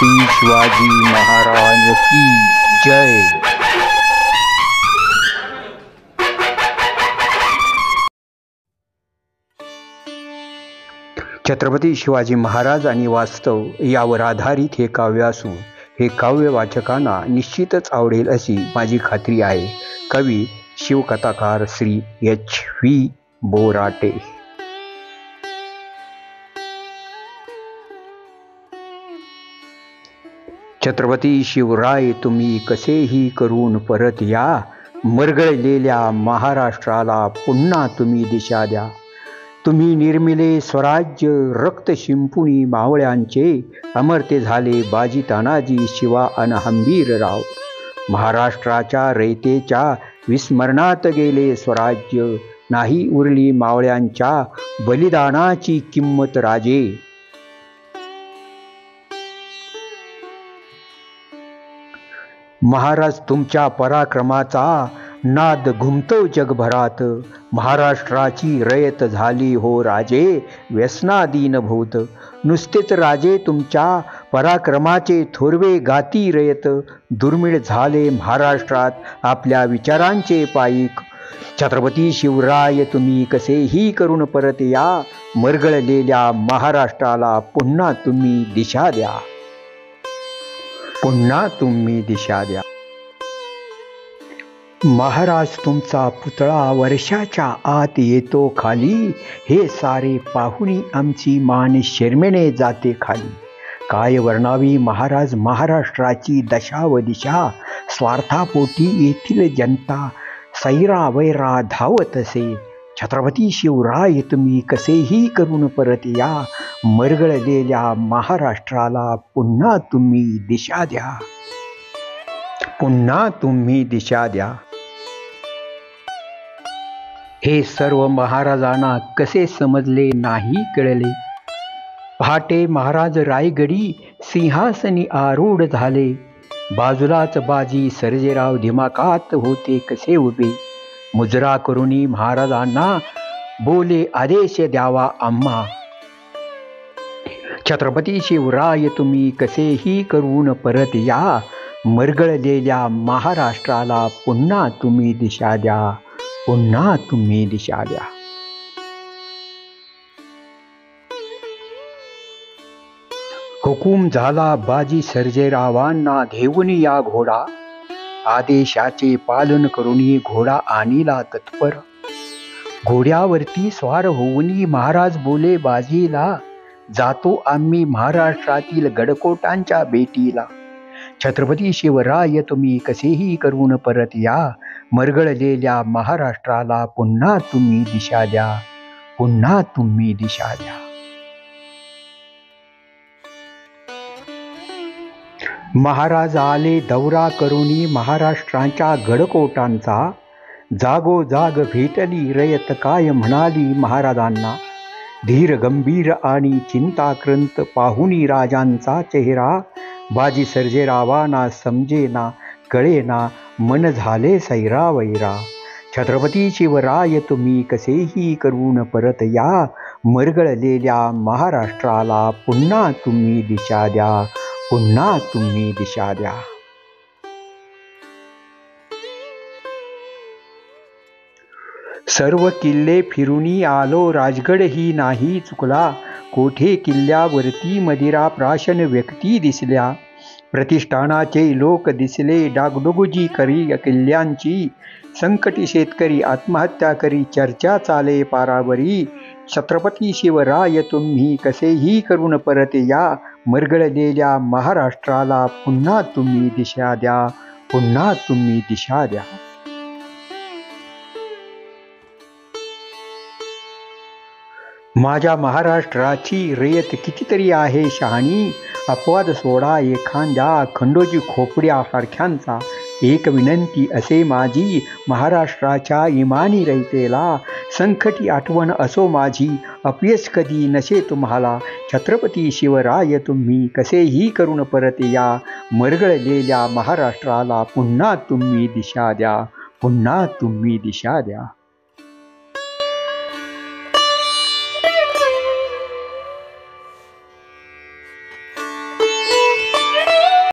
छत्रपती शिवाजी महाराज की जय। छत्रपती शिवाजी महाराज आणि वास्तव यावर आधारित हे काव्य असून हे काव्य वाचकांना निश्चितच आवडेल अशी माझी खात्री आहे। कवी शिवकथाकार श्री H.V. बोराटे। छत्रपती शिवराय तुम्ही कसेही करून परत या, मरगळलेल्या महाराष्ट्राला पुन्हा तुम्ही दिशा द्या। तुम्ही निर्मिले स्वराज्य रक्त शिंपुणी मावळ्यांचे, अमर्त्य झाले बाजी तानाजी शिवा अन हंबीरराव। महाराष्ट्राच्या रयतेच्या विस्मरणात गेले स्वराज्य, नाही उरली मावळ्यांच्या बलिदानाची किंमत राजे। महाराज तुमच्या पराक्रमाचा नाद घुमतो जगभरात, महाराष्ट्राची रयत झाली हो राजे व्यसनाधीनभूत। नुसतेच राजे तुमच्या पराक्रमाचे थोरवे गाती रयत, दुर्मिळ झाले महाराष्ट्रात आपल्या विचारांचे पाईक। छत्रपती शिवराय तुम्ही कसेही करून परत या, मरगळलेल्या महाराष्ट्राला पुन्हा तुम्ही दिशा द्या, पुन्हा तुम्ही दिशा द्या। महाराज तुमचा पुतळा वर्षाच्या आत येतो खाली, हे सारे पाहुणी आमची मान शर्मेने जाते खाली। काय वर्णावी महाराज महाराष्ट्राची दशा व दिशा, स्वार्थापोटी येथील जनता सैरा वैरा धावत असे। छत्रपती शिवराय तुम्ही कसेही करून परत या, मरगळलेल्या महाराष्ट्राला पुन्हा तुम्ही दिशा द्या, पुन्हा तुम्ही दिशा द्या। हे सर्व महाराजांना कसे समजले नाही कळले। पहाटे महाराज रायगडी सिंहासनी आरूढ झाले, बाजूलाच बाजी सर्जेराव दिमाकात होते कसे उभे। मुजरा करुणी महाराजांना बोले आदेश द्यावा आम्हा। छत्रपती शिवराय तुम्ही कसेही करून परत या, मरगळलेल्या महाराष्ट्राला पुन्हा तुम्ही दिशा द्या, पुन्हा तुम्ही दिशा द्या। हुकूम झाला बाजी सर्जेरावांना घेऊन या घोडा, आदेशाचे पालन करुनी घोडा आणिला तत्पर। घोड्यावरती स्वार होऊनी महाराज बोले बाजीला, जातो आम्ही महाराष्ट्रातील गडकोटांच्या भेटीला। छत्रपती शिवराय तुम्ही कसेही करून परत या, मरगळलेल्या महाराष्ट्राला पुन्हा तुम्ही दिशा द्या, पुन्हा तुम्ही दिशा द्या। महाराज आले दौरा करुणी महाराष्ट्राच्या गडकोटांचा, जागोजाग भेटली रयत काय म्हणाली महाराजांना। धीर गंभीर आणि चिंताक्रांत पाहुणी राजांचा चेहरा, बाजी सर्जेरावांना समजेना कळेना मन झाले सैरा वैरा। छत्रपती शिवराय तुम्ही कसेही करून परत या, मरगळलेल्या महाराष्ट्राला पुन्हा तुम्ही दिशा द्या, पुन्हा तुम्ही दिशा द्या। सर्व किल्ले फिरूनी आलो राजगडही नाही चुकला, कोठे किल्ल्यावरती मदिरा प्राशन व्यक्ती दिसल्या। प्रतिष्ठानाचे लोक दिसले डागडुगुजी करी किल्ल्यांची, संकटी शेतकरी आत्महत्या करी चर्चा चाले पारावरी। छत्रपती शिवराय तुम्ही कसेही करून परत या, मरगळलेल्या महाराष्ट्राला पुन्हा तुम्ही दिशा द्या, पुन्हा तुम्ही दिशा द्या। माझ्या महाराष्ट्राची रयत कितीतरी आहे शहाणी, अपवाद सोडा एखाद्या खंडोजी खोपड्यासारख्यांचा। एक विनंती असे माझी महाराष्ट्राच्या इमानी रयतेला, संकटी आठवण असो माझी अपयश कधी नसे तुम्हाला। छत्रपती शिवराय तुम्ही कसेही करून परत या, मरगळलेल्या महाराष्ट्राला पुन्हा तुम्ही दिशा द्या, पुन्हा तुम्ही दिशा द्या।